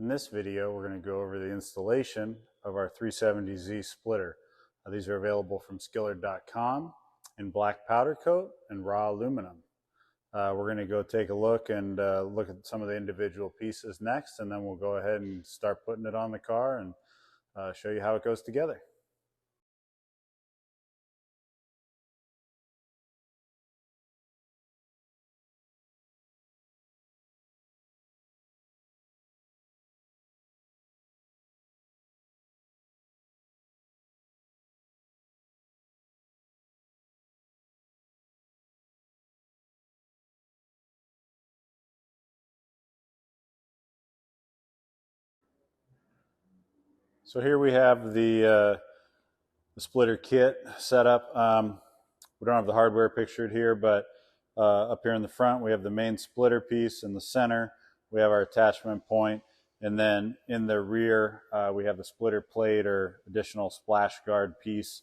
In this video, we're going to go over the installation of our 370Z splitter. These are available from Skillard.com in black powder coat and raw aluminum. We're going to go take a look and look at some of the individual pieces next, and then we'll go ahead and start putting it on the car and show you how it goes together. So here we have the splitter kit set up. We don't have the hardware pictured here, but up here in the front we have the main splitter piece. In the center we have our attachment point, and then in the rear we have the splitter plate or additional splash guard piece.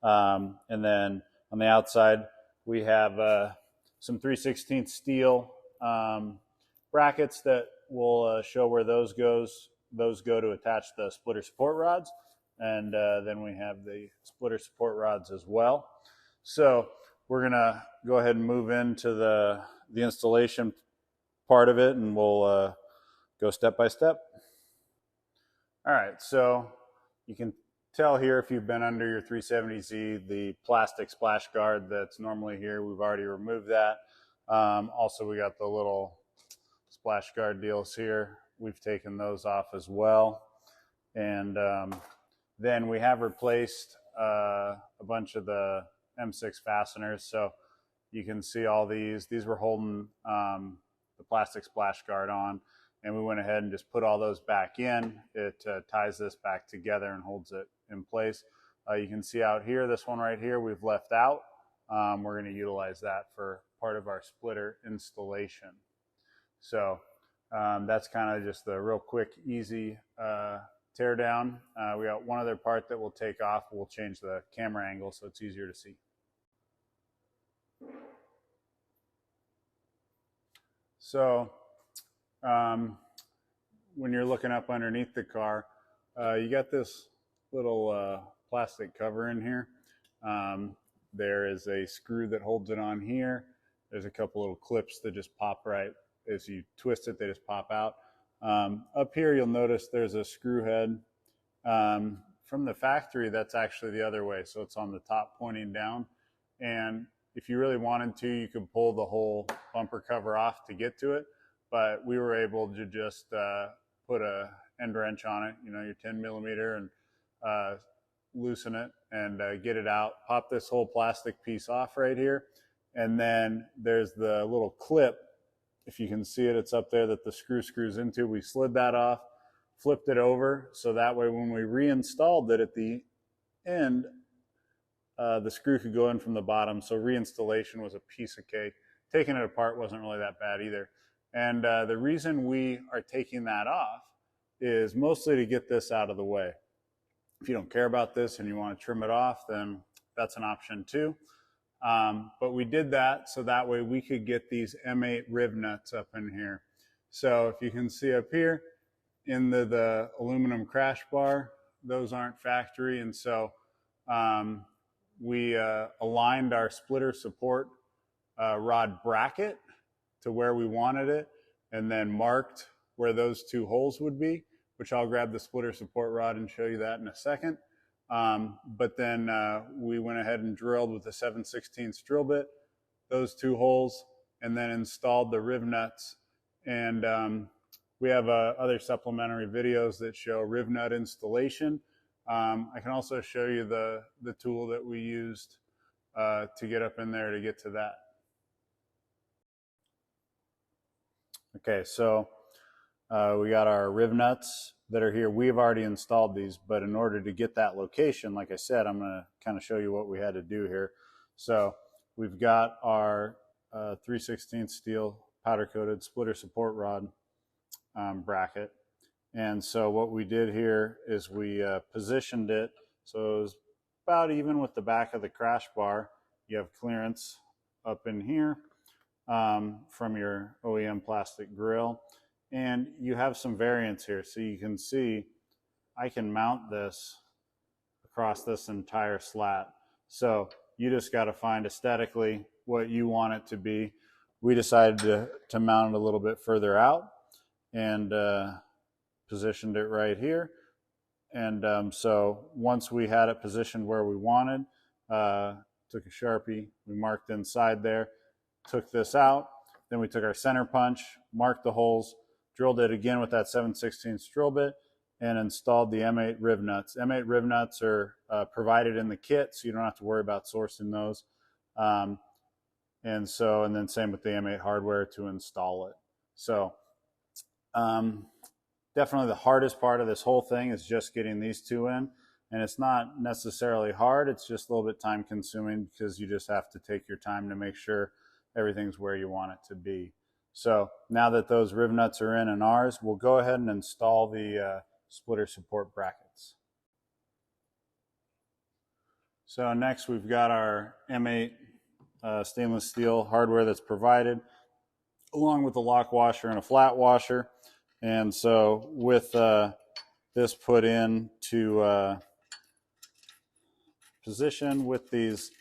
And then on the outside we have some 3/16 steel brackets that will show where those go to attach the splitter support rods, and then we have the splitter support rods as well. So we're gonna go ahead and move into the installation part of it, and we'll go step by step. All right, so you can tell here if you've been under your 370Z, the plastic splash guard that's normally here, we've already removed that. Also, we got the little splash guard deals here. We've taken those off as well. And then we have replaced a bunch of the M6 fasteners. So you can see all these were holding the plastic splash guard on, and we went ahead and just put all those back in. It ties this back together and holds it in place. You can see out here, this one right here, we've left out. We're going to utilize that for part of our splitter installation. So that's kind of just the real quick, easy tear down. We got one other part that we'll take off. We'll change the camera angle so it's easier to see. So when you're looking up underneath the car, you got this little plastic cover in here. There is a screw that holds it on here. There's a couple little clips that just pop right as you twist it, they just pop out. Up here you'll notice there's a screw head. From the factory, that's actually the other way, so it's on the top pointing down. And if you really wanted to, you could pull the whole bumper cover off to get to it, but we were able to just put a end wrench on it, you know, your 10 millimeter, and loosen it and get it out. Pop this whole plastic piece off right here, and then there's the little clip. If you can see it, it's up there that the screw screws into. We slid that off, flipped it over, so that way when we reinstalled it at the end, the screw could go in from the bottom. So reinstallation was a piece of cake. Taking it apart wasn't really that bad either. And the reason we are taking that off is mostly to get this out of the way. If you don't care about this and you want to trim it off, then that's an option too. But we did that so that way we could get these M8 riv nuts up in here. So if you can see up here in the aluminum crash bar, those aren't factory, and so we aligned our splitter support rod bracket to where we wanted it, and then marked where those two holes would be, which I'll grab the splitter support rod and show you that in a second. But then we went ahead and drilled with a 7/16 drill bit those two holes, and then installed the riv nuts. And we have other supplementary videos that show riv nut installation. I can also show you the tool that we used to get up in there to get to that. Okay, so we got our riv nuts that are here. We've already installed these, but in order to get that location, like I said, I'm going to kind of show you what we had to do here. So we've got our 3/16 steel powder coated splitter support rod bracket. And so what we did here is we positioned it so it was about even with the back of the crash bar. You have clearance up in here from your OEM plastic grill. And you have some variance here. So you can see I can mount this across this entire slat. So you just got to find aesthetically what you want it to be. We decided to mount it a little bit further out and positioned it right here. And so once we had it positioned where we wanted, took a Sharpie, we marked inside there, took this out, then we took our center punch, marked the holes, drilled it again with that 7/16 drill bit, and installed the M8 riv nuts. M8 riv nuts are provided in the kit, so you don't have to worry about sourcing those. And then same with the M8 hardware to install it. So definitely the hardest part of this whole thing is just getting these two in. And it's not necessarily hard, it's just a little bit time consuming because you just have to take your time to make sure everything's where you want it to be. So now that those riv nuts are in ours, we'll go ahead and install the splitter support brackets. So next we've got our M8 stainless steel hardware that's provided, along with a lock washer and a flat washer. And so with this put in to position with these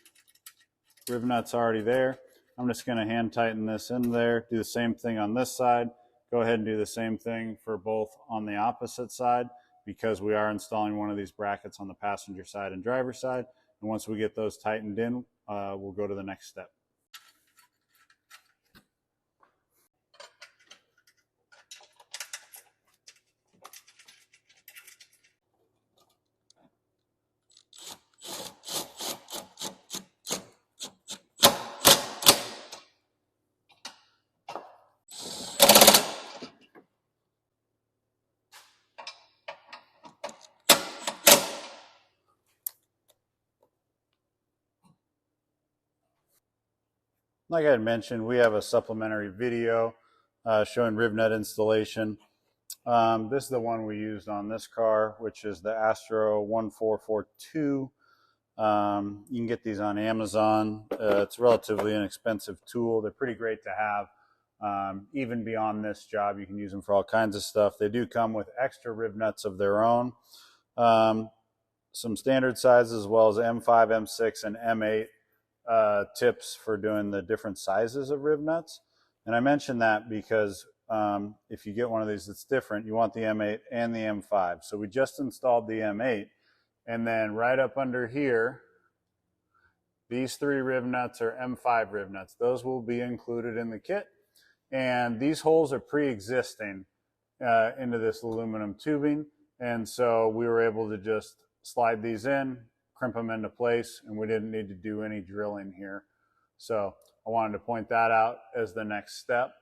riv nuts already there, I'm just going to hand tighten this in there, do the same thing on this side, go ahead and do the same thing for both on the opposite side, because we are installing one of these brackets on the passenger side and driver side. And once we get those tightened in, we'll go to the next step. Like I had mentioned, we have a supplementary video showing riv nut installation. This is the one we used on this car, which is the Astro 1442. You can get these on Amazon. It's a relatively inexpensive tool. They're pretty great to have. Even beyond this job, you can use them for all kinds of stuff. They do come with extra riv nuts of their own. Some standard sizes as well as M5, M6, and M8 tips for doing the different sizes of riv nuts. And I mention that because if you get one of these that's different, you want the M8 and the M5. So we just installed the M8, and then right up under here, these three riv nuts are M5 riv nuts. Those will be included in the kit. And these holes are pre-existing into this aluminum tubing. And so we were able to just slide these in, crimp them into place, and we didn't need to do any drilling here. So I wanted to point that out as the next step.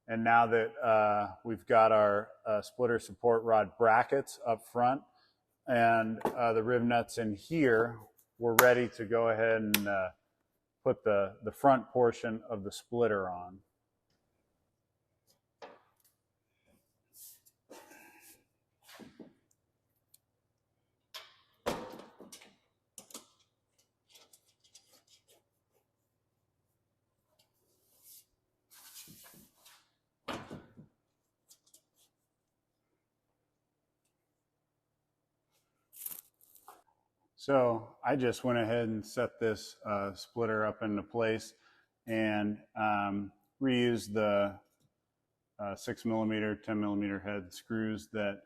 And now that we've got our splitter support rod brackets up front and the riv nuts in here, we're ready to go ahead and put the front portion of the splitter on. So I just went ahead and set this splitter up into place and reused the 6mm, 10mm head screws that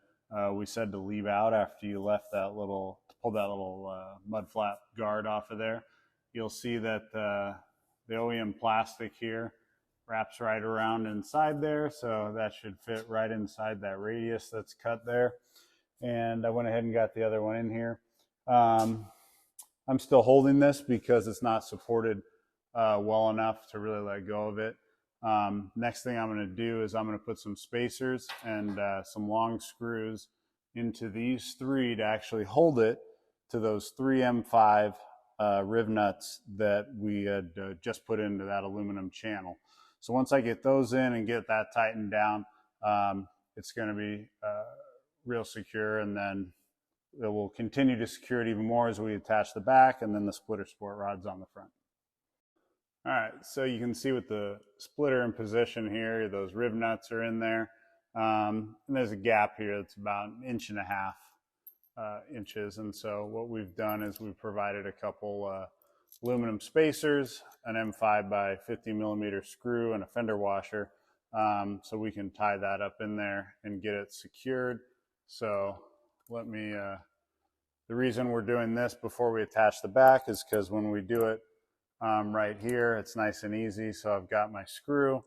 we said to leave out after you left that little, pulled that little mud flap guard off of there. You'll see that the OEM plastic here wraps right around inside there, so that should fit right inside that radius that's cut there. And I went ahead and got the other one in here. I'm still holding this because it's not supported well enough to really let go of it. Next thing I'm going to do is I'm going to put some spacers and some long screws into these three to actually hold it to those 3 M5 riv nuts that we had just put into that aluminum channel. So once I get those in and get that tightened down, it's going to be real secure, and then it will continue to secure it even more as we attach the back and then the splitter support rods on the front. All right, so you can see with the splitter in position here, those riv nuts are in there. And there's a gap here that's about 1.5 inches. And so what we've done is we've provided a couple aluminum spacers, an M5 by 50 millimeter screw, and a fender washer, so we can tie that up in there and get it secured. So let me, the reason we're doing this before we attach the back is because when we do it right here, it's nice and easy. So I've got my screw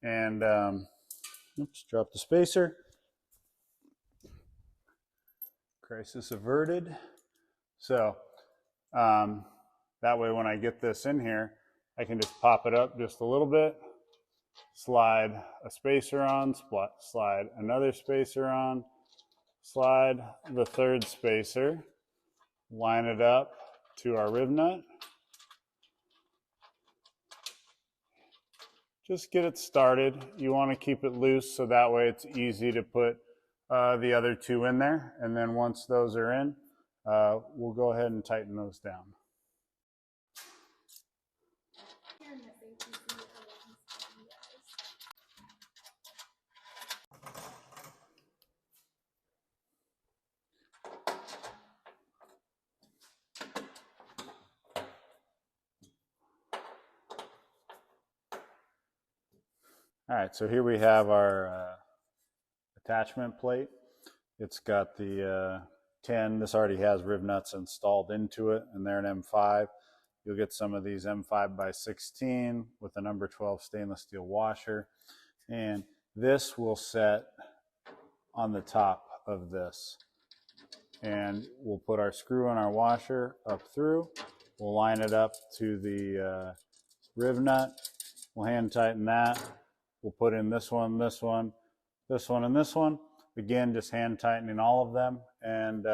and, oops, drop the spacer. Crisis averted. So that way when I get this in here, I can just pop it up just a little bit, slide a spacer on, slide another spacer on, slide the third spacer, line it up to our rib nut. Just get it started. You want to keep it loose so that way it's easy to put the other two in there. And then once those are in, we'll go ahead and tighten those down. All right, so here we have our attachment plate. It's got the 10, this already has rib nuts installed into it, and they're an M5. You'll get some of these M5 by 16 with a number 12 stainless steel washer. And this will set on the top of this. And we'll put our screw and our washer up through. We'll line it up to the rib nut. We'll hand tighten that. We'll put in this one, this one, this one, and this one. Again, just hand tightening all of them, and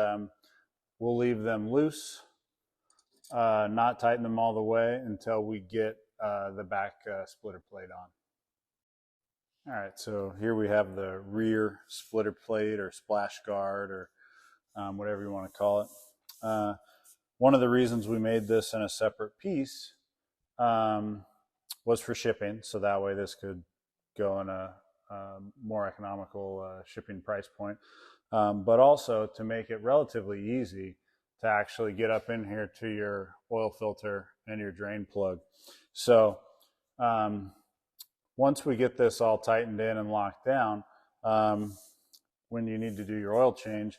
we'll leave them loose, not tighten them all the way until we get the back splitter plate on. All right, so here we have the rear splitter plate or splash guard or whatever you want to call it. One of the reasons we made this in a separate piece was for shipping, so that way this could go in a more economical shipping price point, but also to make it relatively easy to actually get up in here to your oil filter and your drain plug. So once we get this all tightened in and locked down, when you need to do your oil change,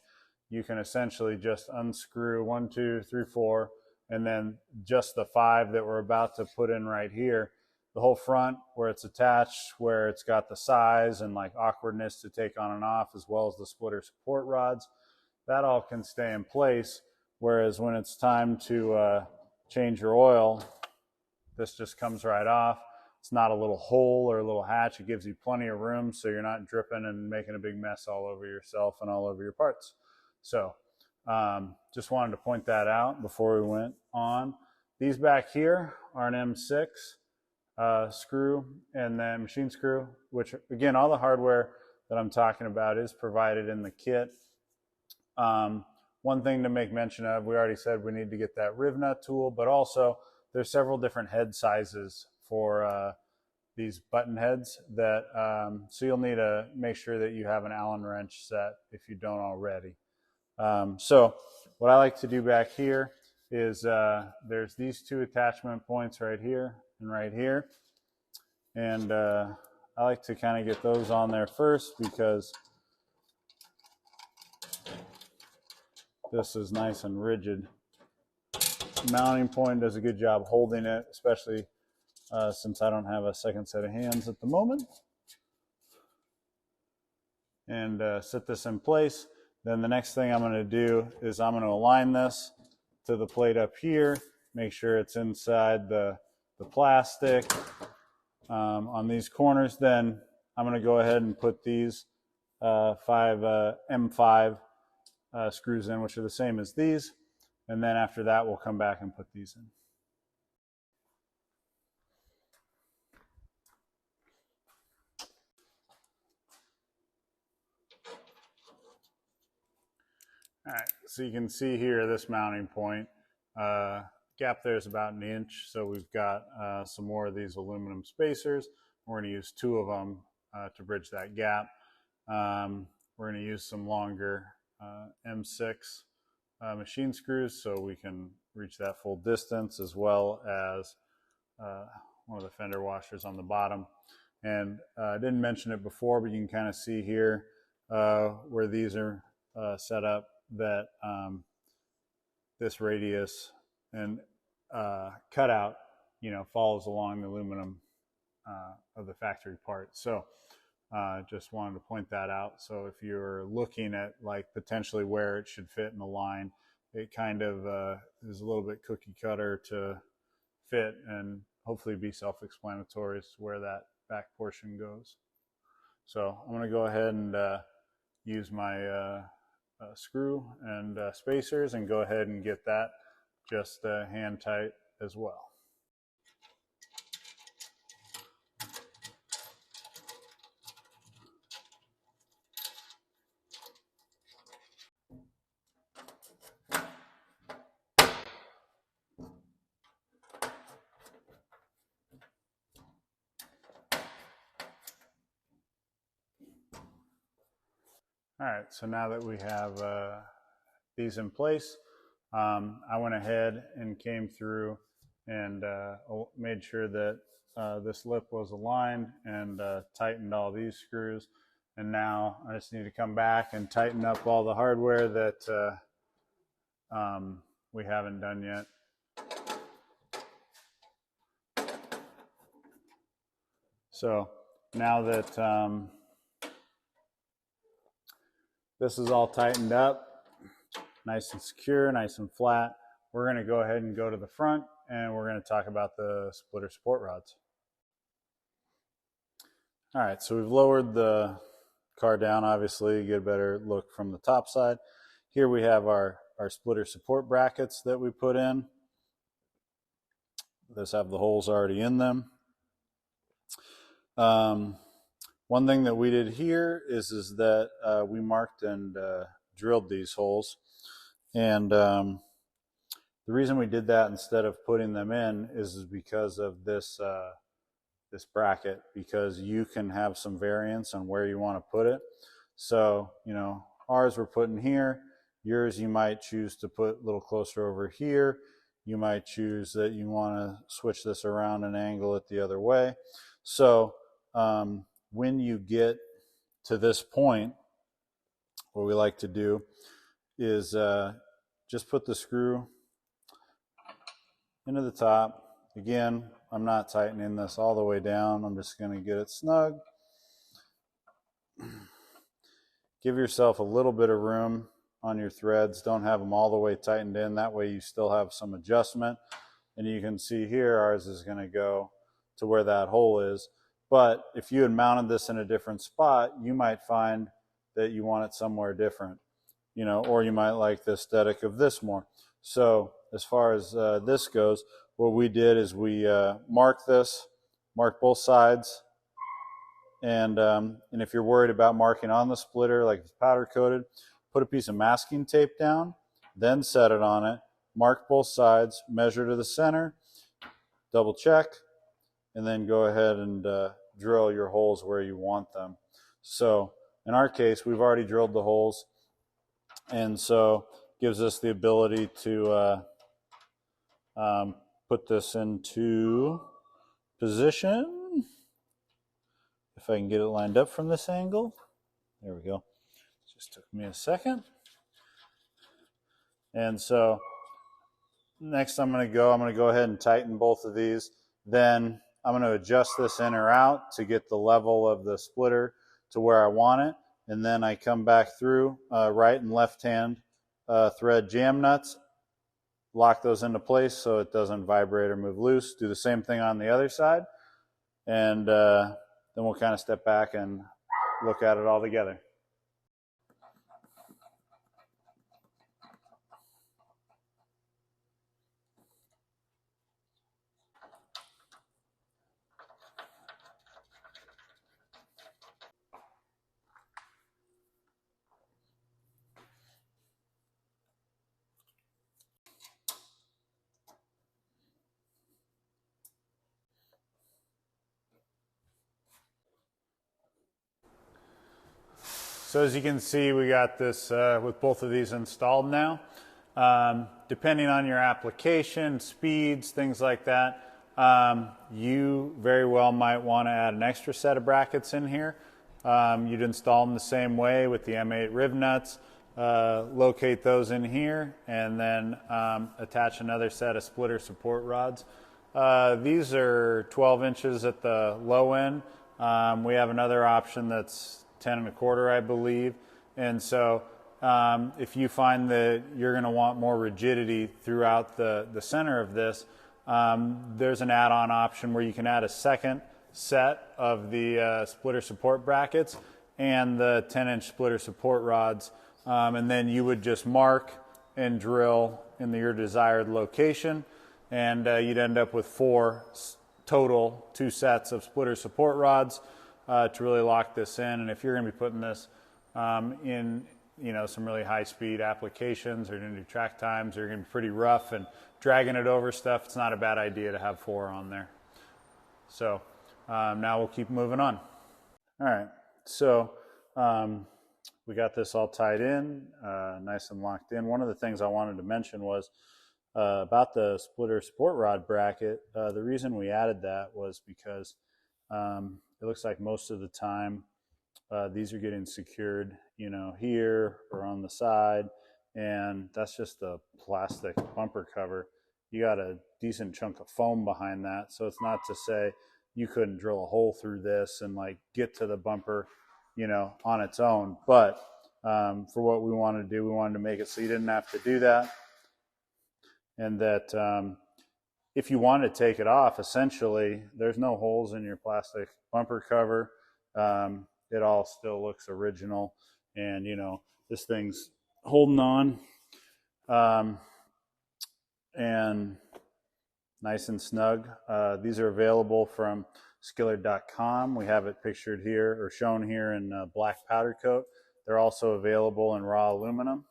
you can essentially just unscrew 1, 2, 3, 4, and then just the 5 that we're about to put in right here. The whole front where it's attached, where it's got the size and like awkwardness to take on and off, as well as the splitter support rods, that all can stay in place. Whereas when it's time to change your oil, this just comes right off. It's not a little hole or a little hatch. It gives you plenty of room so you're not dripping and making a big mess all over yourself and all over your parts. So just wanted to point that out before we went on. These back here are an M6. Screw and then machine screw, which again, all the hardware that I'm talking about is provided in the kit. One thing to make mention of, we already said we need to get that riv nut tool, but also there's several different head sizes for these button heads that, so you'll need to make sure that you have an Allen wrench set if you don't already. So what I like to do back here is there's these two attachment points right here and right here, and I like to kind of get those on there first because this is nice and rigid. Mounting point does a good job holding it, especially since I don't have a second set of hands at the moment. And set this in place. Then the next thing I'm going to do is I'm going to align this to the plate up here, make sure it's inside the plastic on these corners. Then I'm going to go ahead and put these M5 screws in, which are the same as these. And then after that, we'll come back and put these in. All right, so you can see here this mounting point. Gap there is about 1 inch, so we've got some more of these aluminum spacers. We're going to use 2 of them to bridge that gap. We're going to use some longer M6 machine screws so we can reach that full distance, as well as one of the fender washers on the bottom. And I didn't mention it before, but you can kind of see here where these are set up that this radius and cutout, follows along the aluminum of the factory part. So just wanted to point that out. So if you're looking at like potentially where it should fit in the line, it kind of is a little bit cookie cutter to fit and hopefully be self-explanatory as to where that back portion goes. So I'm going to go ahead and use my screw and spacers and go ahead and get that just hand tight as well. All right, so now that we have these in place, I went ahead and came through and made sure that this lip was aligned and tightened all these screws. And now I just need to come back and tighten up all the hardware that we haven't done yet. So now that this is all tightened up, nice and secure, nice and flat, we're going to go ahead and go to the front and we're going to talk about the splitter support rods. All right, so we've lowered the car down, obviously, get a better look from the top side. Here we have our splitter support brackets that we put in. Those have the holes already in them. One thing that we did here is that we marked and drilled these holes. And the reason we did that instead of putting them in is because of this this bracket, because you can have some variance on where you want to put it. So, ours we're putting here. Yours you might choose to put a little closer over here. You might choose that you want to switch this around and angle it the other way. So when you get to this point, what we like to do is just put the screw into the top. Again, I'm not tightening this all the way down. I'm just going to get it snug. Give yourself a little bit of room on your threads. Don't have them all the way tightened in. That way you still have some adjustment. And you can see here ours is going to go to where that hole is. But if you had mounted this in a different spot, you might find that you want it somewhere different, or you might like the aesthetic of this more. So as far as this goes, what we did is we marked both sides. And if you're worried about marking on the splitter, like it's powder coated, put a piece of masking tape down, then set it on it, mark both sides, measure to the center, double check, and then go ahead and drill your holes where you want them. So in our case, we've already drilled the holes, and so gives us the ability to put this into position. If I can get it lined up from this angle. There we go. Just took me a second. And so next I'm going to go ahead and tighten both of these. Then I'm going to adjust this in or out to get the level of the splitter to where I want it. And then I come back through right and left hand thread jam nuts, lock those into place so it doesn't vibrate or move loose. Do the same thing on the other side. And then we'll kind of step back and look at it all together. So as you can see, we got this with both of these installed now. Depending on your application, speeds, things like that, you very well might want to add an extra set of brackets in here. You'd install them the same way with the M8 riv nuts, locate those in here, and then attach another set of splitter support rods. These are 12 inches at the low end. We have another option that's 10 1/4, I believe. And so if you find that you're going to want more rigidity throughout the center of this, there's an add-on option where you can add a second set of the splitter support brackets and the 10-inch splitter support rods. And then you would just mark and drill in your desired location, and you'd end up with 4 total 2 sets of splitter support rods to really lock this in. And if you're going to be putting this in some really high-speed applications, or you're going to do track times, or you're going to be pretty rough and dragging it over stuff, it's not a bad idea to have 4 on there. So now we'll keep moving on. All right, so we got this all tied in, nice and locked in. One of the things I wanted to mention was about the splitter support rod bracket. The reason we added that was because it looks like most of the time these are getting secured, here or on the side, and that's just a plastic bumper cover. You got a decent chunk of foam behind that, so it's not to say you couldn't drill a hole through this and get to the bumper, on its own. But for what we wanted to do, we wanted to make it so you didn't have to do that, and that if you want to take it off, essentially, there's no holes in your plastic bumper cover. It all still looks original, and this thing's holding on and nice and snug. These are available from Skillard.com. We have it pictured here, or shown here, in black powder coat. They're also available in raw aluminum.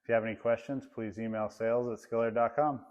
If you have any questions, please email sales@skillard.com.